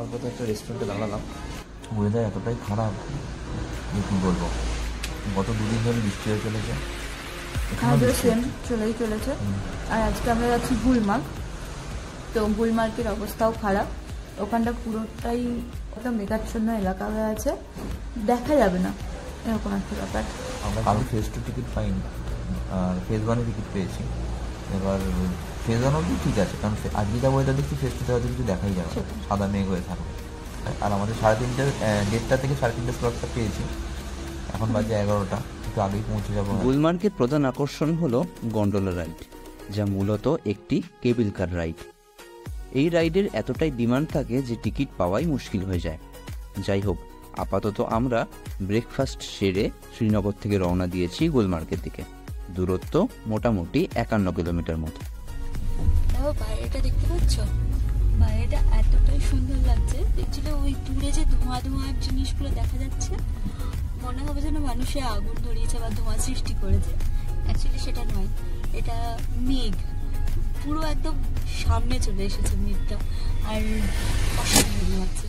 যাওয়ার পথে একটা রেস্টুরেন্টে দাঁড়ালাম। ওয়েদার এতটাই খারাপ যে কী বলবো, গত দুদিন ধরে বৃষ্টি হয়ে চলেছে, সেম চলেই চলেছে। আর আজকে আমরা যাচ্ছি গুলমার্গ। তো গুলমার্গের অবস্থাও খারাপ, ওখানটা পুরোটাই একটা মেঘাচ্ছন্ন এলাকা হয়ে আছে, দেখা যাবে না এরকম একটা ব্যাপার। আমি ফেজ 2 টিকিট পাইনি, আর ফেজ 1 টিকিট পেয়েছি। এবার ফেজ 1 অবধি ঠিক আছে, কারণ আজকে যা ওয়েদার দেখছি ফেজ 2 হয়তো কিছু দেখাই যাবে, সাদা মেঘ হয়ে থাকবে। আর আমাদের 1:30 থেকে 3:30 স্লটটা পেয়েছি, এখন বাজে 11টা, একটু আগেই পৌঁছে যাবো। গুলমার্গের প্রধান আকর্ষণ হলো গন্ডোলা রাইড, যা মূলত একটি কেবল কার রাইড। এই রাইডের এতটাই ডিমান্ড থাকে যে টিকিট পাওয়াই মুশকিল হয়ে যায়। যাই হোক, আপাতত আমরা ব্রেকফাস্ট সেরে শ্রীনগর থেকে রওনা দিয়েছি গুলমার্গের দিকে। দূরত্ব মোটামুটি 51 কিলোমিটার মতো। দেখো বাইরেটা দেখতে পাচ্ছ, বাইরেটা এতটাই সুন্দর লাগছে। দেখছিলে ওই দূরে যে ধোঁয়া ধোঁয়া জিনিসগুলো দেখা যাচ্ছে, মনে হবে যেন মানুষে আগুন ধরিয়েছে বা ধোঁয়া সৃষ্টি করেছে। অ্যাকচুয়ালি সেটা নয়, এটা মেঘ, পুরো একদম সামনে চলে এসেছে মেঘটা, আর অসাধারণ লাগছে।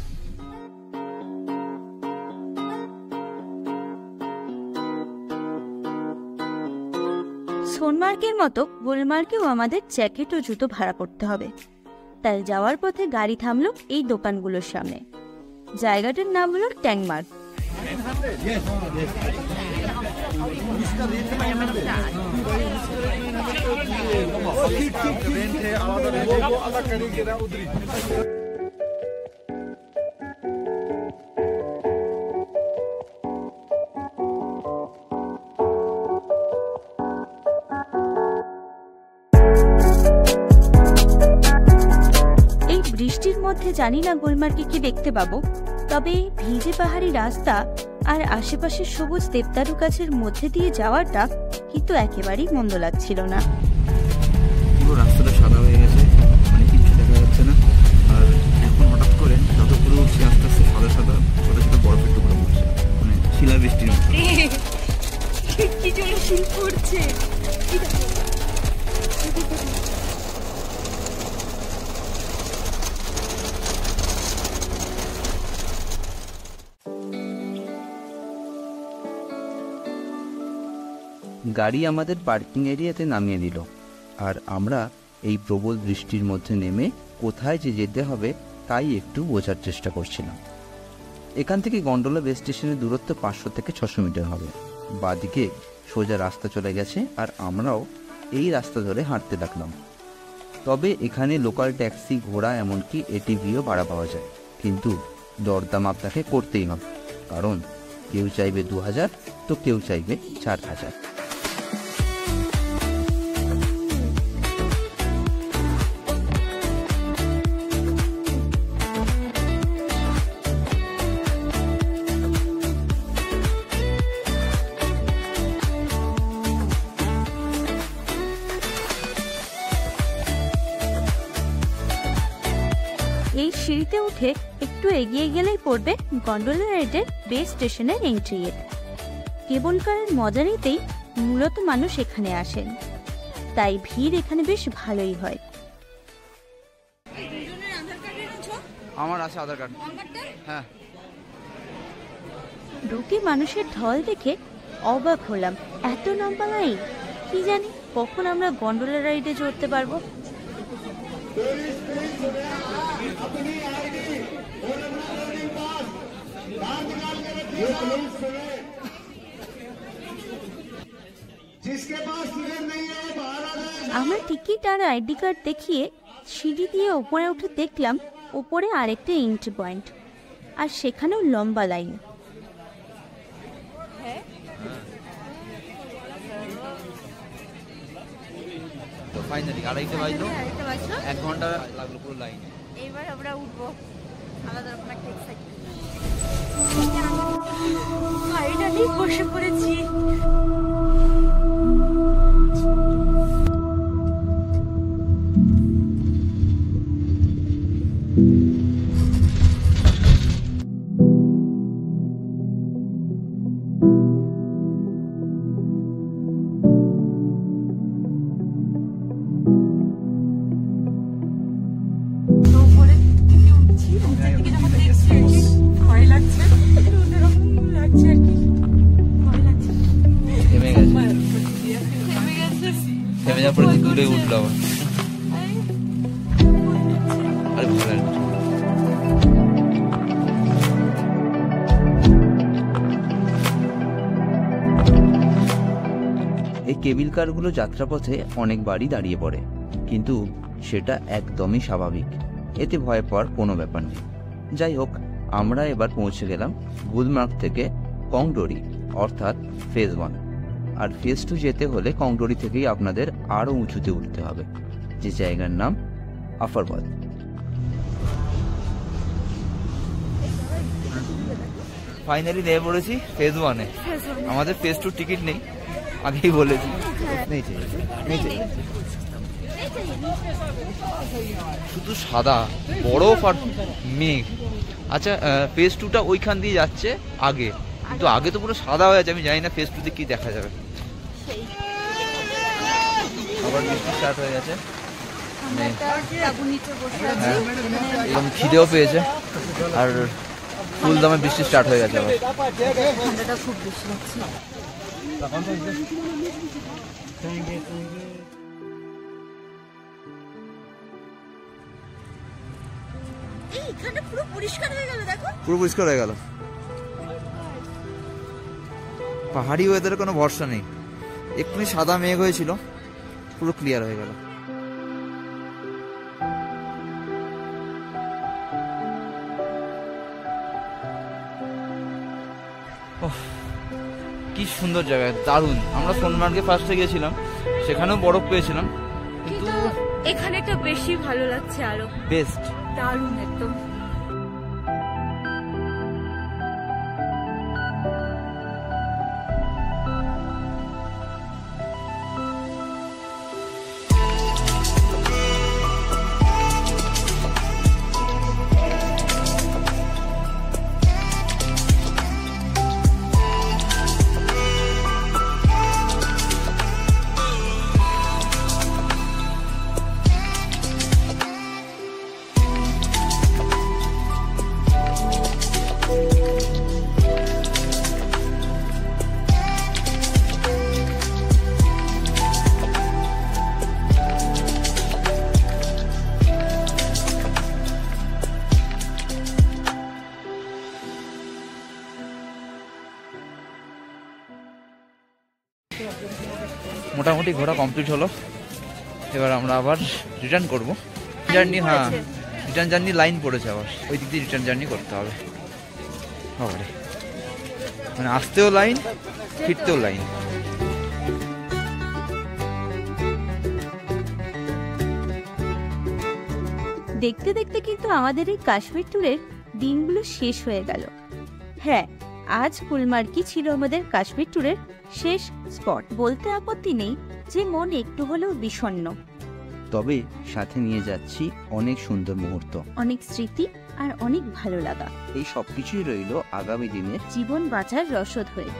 সোনমার্গের মতো গুলমার্গেও আমাদের জ্যাকেট ও জুতো ভাড়া করতে হবে। তাই যাওয়ার পথে গাড়ি থামলো এই দোকানগুলোর সামনে। জায়গাটার নাম হলো ট্যাংমার্গ। বৃষ্টির মধ্যে জানি না গুলমার্গে কি দেখতে পাবো, তবে ভিজে পাহাড়ি রাস্তা আর আশেপাশের সবুজ দেবদারু গাছের মধ্যে দিয়ে যাওয়াটা কিন্তু একেবারেই মন্দ লাগছিল না। পুরো রাস্তাটা সাদা হয়ে গেছে, মানে কিছু দেখা যাচ্ছে না। আর এখন হঠাৎ করে যত পুরো উঠছে আস্তে আস্তে সাদা সাদা ছোট ছোট বরফের টুকরো পড়ছে, মানে শিলাবৃষ্টির মতো। কি জোরে শিল পড়ছে। গাড়ি আমাদের পার্কিং এরিয়াতে নামিয়ে দিল, আর আমরা এই প্রবল বৃষ্টির মধ্যে নেমে কোথায় যে যেতে হবে তাই একটু বোঝার চেষ্টা করছিলাম। এখান থেকে গন্ডোলা বেস স্টেশনের দূরত্ব 500 থেকে 600 মিটার হবে। বাদিকে সোজা রাস্তা চলে গেছে, আর আমরাও এই রাস্তা ধরে হাঁটতে লাগলাম। তবে এখানে লোকাল ট্যাক্সি, ঘোড়া, এমনকি এটিভিও ভাড়া পাওয়া যায়, কিন্তু দরদাম আপনাকে করতেই হবে, কারণ কেউ চাইবে 2000 তো কেউ চাইবে 4000। এই সিঁড়িতে উঠে একটু এগিয়ে গেলেই পড়বে গন্ডোলা রাইডের বেস স্টেশনের এন্ট্রি গেট। কেবল কারের মজা নিতেই মূলত মানুষ এখানে আসেন, তাই ভিড় এখানে বেশ ভালোই হয়। আমার আছে আধার কার্ড। হ্যাঁ, ঢুকে মানুষের ঢল দেখে অবাক হলাম। এত লম্বা লাইন, কি জানি কখন আমরা গন্ডোলা রাইডে চড়তে পারবো। আমার টিকিট আর আইডি কার্ড দেখিয়ে সিঁড়ি দিয়ে ওপরে উঠে দেখলাম ওপরে আরেকটা এন্ট্রি পয়েন্ট, আর সেখানেও লম্বা লাইন। তো ফাইনালি 2:30 বাজলো, 1 ঘন্টা লাগলো পুরো লাইনে। এবার আমরা উঠবো, আলাদা রকম একটা এক্সাইটমেন্ট। ফাইনালি বসে পড়েছি। ফুলে উঠলো আবার। আরে ভালো লাগছে। এই কেবিল কারগুলো যাত্রাপথে অনেকবারই দাঁড়িয়ে পড়ে, কিন্তু সেটা একদমই স্বাভাবিক, এতে ভয় পাওয়ার কোনো ব্যাপার নেই। যাই হোক, আমরা এবার পৌঁছে গেলাম গুলমার্গ থেকে কংডোরি অর্থাৎ ফেজ 1, আর ফেজ 2 যেতে হলে কংডোরি থেকেই আপনাদের আরও উঁচুতে উঠতে হবে, যে জায়গার নাম আফারবাদ। ফাইনালি নেমে পড়েছি ফেজ 1-এ। আমাদের ফেজ 2 টিকিট নেই, আগেই বলেছি। শুধু সাদা বরফ আর মেঘ। আচ্ছা, ফেজ 2টা ওইখান দিয়ে যাচ্ছে আগে, কিন্তু আগে তো পুরো সাদা হয়ে আছে। আমি জানি না ফেজ 2-তে কি দেখা যাবে। আবার বৃষ্টি স্টার্ট হয়ে গেছে, এবং খিদেও পেয়েছে, আর ফুল দামে বৃষ্টি স্টার্ট হয়ে গেছে আবার। ঠান্ডাটা খুব বেশি লাগছে। এখানে পুরো পরিষ্কার হয়ে গেল, দেখো পুরো পরিষ্কার হয়ে গেল। পাহাড়ি ওয়েদারে কোনো ভরসা নেই। এক্ষুনি সাদা মেঘ হয়েছিল, পুরো ক্লিয়ার হয়ে গেল। কি সুন্দর জায়গা, দারুণ। আমরা সোনমার্গে ফার্স্টে গেছিলাম, সেখানেও বরফ পেয়েছিলাম, কিন্তু এখানে একটা বেশি ভালো লাগছে, আরো বেস্ট, দারুণ একদম। মোটামুটি ঘোরা কমপ্লিট হলো। এবার আমরা আবার রিটার্ন করবো জার্নি। হ্যাঁ, রিটার্ন জার্নি লাইন পড়েছে, আবার ওই দিক দিয়ে রিটার্ন জার্নি করতে হবে। বাবারে, মানে আসতেও লাইন, ফিরতেও লাইন। দেখতে দেখতে কিন্তু আমাদের এই কাশ্মীর ট্যুরের দিনগুলো শেষ হয়ে গেল। হ্যাঁ, আজ গুলমার্গই ছিল আমাদের কাশ্মীর ট্যুরের শেষ স্পট। বলতে আপত্তি নেই যে মন একটু হলেও বিষণ্ণ, তবে সাথে নিয়ে যাচ্ছি অনেক সুন্দর মুহূর্ত, অনেক স্মৃতি আর অনেক ভালো লাগা। এই সব কিছুই রইল আগামী দিনের জীবন বাঁচার রসদ হয়ে।